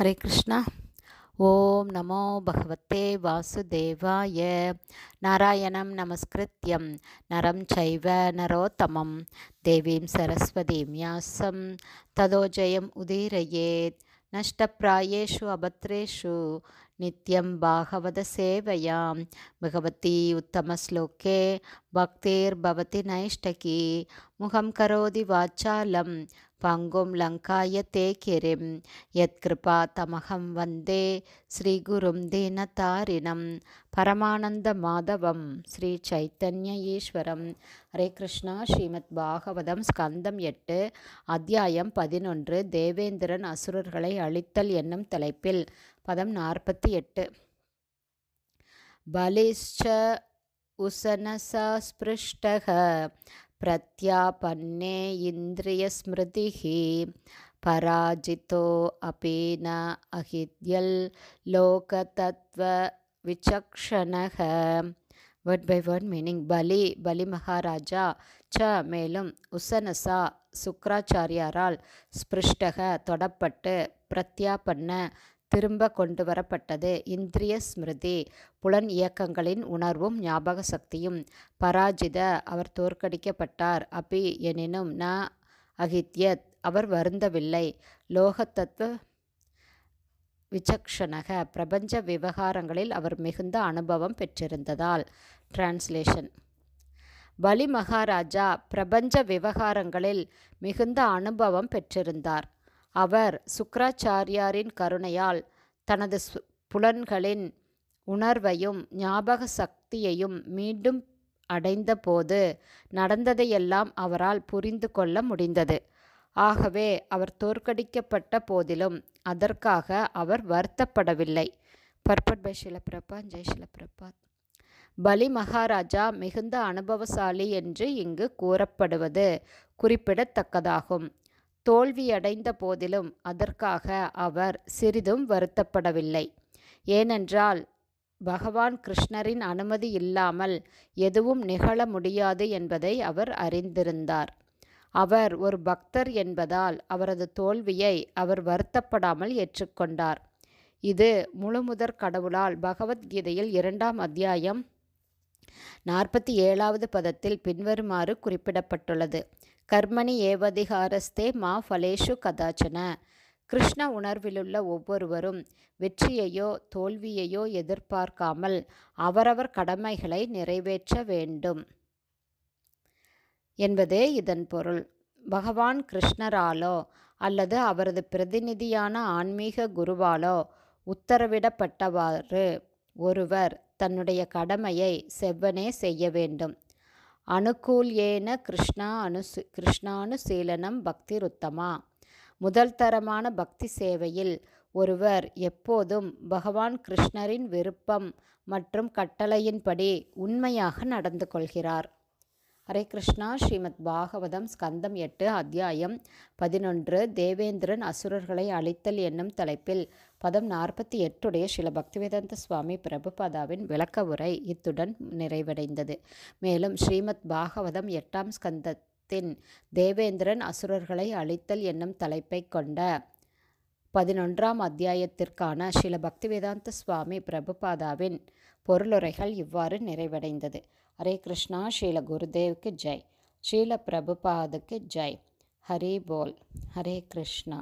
ஹரே கிருஷ்ணா. ஓம் நமோ பகவத்தே வாசுதேவாய. நாராயணம் நமஸ்கிருத்யம் நரம் சைவ நரோத்தமம் தேவீம் சரஸ்வதீம் வியாசம் ததோ ஜெயம் உதீரயேத். நஷ்டப்ராயேஷு அபத்ரேஷு நித்யம் பாகவத சேவையாம் பகவதி உத்தமஸ்லோகே பக்தேர் பவதி நைஷ்டகி முகம் கரோதி வாச்சாலம் பங்கும் லங்காயத்தே கிரிம் யத்கிருபா தமகம் வந்தே ஸ்ரீகுரும் தீனதாரிணம் பரமானந்த மாதவம் ஸ்ரீ சைத்தன்ய ஈஸ்வரம். ஹரே கிருஷ்ணா. ஸ்ரீமத் பாகவதம் ஸ்கந்தம் 8 அத்தியாயம் 11 தேவேந்திரன் அசுரர்களை அழித்தல் என்னும் தலைப்பில் பதம் 48. பலிஷ்ச உசனசா ஸ்பிருஷ்டக பிரத்யாபன்னே இந்திரிய ஸ்மிருதிஹி பராஜிதோ அபீன அஹித்யல் லோக தத்வ விசக்ஷணக. Word by word meaning. Bali Maharaja ச மேலும் உசனசா சுக்ராச்சாரியாரால் ஸ்பிருஷ்டக தொடப்பட்டு பிரத்யாபன்ன திரும்ப கொண்டு வரப்பட்டது இந்திரிய ஸ்மிருதி புலன் இயக்கங்களின் உணர்வும் ஞாபக சக்தியும். பராஜித அவர் தோற்கடிக்கப்பட்டார். அபி எனினும் ந அஹித்யத் அவர் வருந்தவில்லை. லோகத்தத்துவ விசக்ஷணக பிரபஞ்ச விவகாரங்களில் அவர் மிகுந்த அனுபவம் பெற்றிருந்ததால். டிரான்ஸ்லேஷன். பலி மகாராஜா பிரபஞ்ச விவகாரங்களில் மிகுந்த அனுபவம் பெற்றிருந்தார். அவர் சுக்ராச்சாரியாரின் கருணையால் தனது புலன்களின் உணர்வையும் ஞாபக சக்தியையும் மீண்டும் அடைந்தபோது நடந்ததையெல்லாம் அவரால் புரிந்து கொள்ள முடிந்தது. ஆகவே அவர் தோற்கடிக்கப்பட்ட போதிலும் அதற்காக அவர் வருத்தப்படவில்லை. பர்பட் பை ஸ்ரீல பிரபாத். ஜெய் ஸ்ரீல பிரபாத். பலி மகாராஜா மிகுந்த அனுபவசாலி என்று இங்கு கூறப்படுவது குறிப்பிடத்தக்கதாகும். தோல்வியடைந்த போதிலும் அதற்காக அவர் சிறிதும் வருத்தப்படவில்லை. ஏனென்றால் பகவான் கிருஷ்ணரின் அனுமதி இல்லாமல் எதுவும் நிகழ முடியாது என்பதை அவர் அறிந்திருந்தார். அவர் ஒரு பக்தர் என்பதால் அவரது தோல்வியை அவர் வருத்தப்படாமல் ஏற்றுக்கொண்டார். இது முழுமுதற் கடவுளால் பகவத்கீதையில் 2ஆம் அத்தியாயம் 47வது பதத்தில் பின்வருமாறு குறிப்பிடப்பட்டுள்ளது. கர்மணி ஏவதிகாரஸ்தே மா ஃபலேஷு கதாச்சன. கிருஷ்ண உணர்விலுள்ள ஒவ்வொருவரும் வெற்றியையோ தோல்வியையோ எதிர்பார்க்காமல் அவரவர் கடமைகளை நிறைவேற்ற வேண்டும் என்பதே இதன் பொருள். பகவான் கிருஷ்ணராலோ அல்லது அவரது பிரதிநிதியான ஆன்மீக குருவாலோ உத்தரவிடப்பட்டவாறு ஒருவர் தன்னுடைய கடமையை செவ்வனே செய்ய வேண்டும். அனுகூல்யேன கிருஷ்ணானுசீலனம் பக்திருத்தமா. முதல் தரமான பக்தி சேவையில் ஒருவர் எப்போதும் பகவான் கிருஷ்ணரின் விருப்பம் மற்றும் கட்டளையின்படி உண்மையாக நடந்து கொள்கிறார். ஹரே கிருஷ்ணா. ஸ்ரீமத் பாகவதம் ஸ்கந்தம் 8 அத்தியாயம் 11 தேவேந்திரன் அசுரர்களை அழித்தல் என்னும் தலைப்பில் பதம் 48 ஸ்ரீல பக்திவேதாந்த சுவாமி பிரபுபாதாவின் விளக்க உரை இத்துடன் நிறைவடைந்தது. மேலும் ஸ்ரீமத் பாகவதம் 8ஆம் ஸ்கந்தத்தின் தேவேந்திரன் அசுரர்களை அழித்தல் என்னும் தலைப்பை கொண்ட 11ஆம் அத்தியாயத்திற்கான ஸ்ரீல பக்திவேதாந்த சுவாமி பிரபுபாதாவின் பொருளுரைகள் இவ்வாறு நிறைவடைந்தது. ஹரே கிருஷ்ணா. ஸ்ரீல குருதேவுக்கு ஜெய். ஸ்ரீல பிரபுபாதுக்கு ஜெய். ஹரி போல். ஹரே கிருஷ்ணா.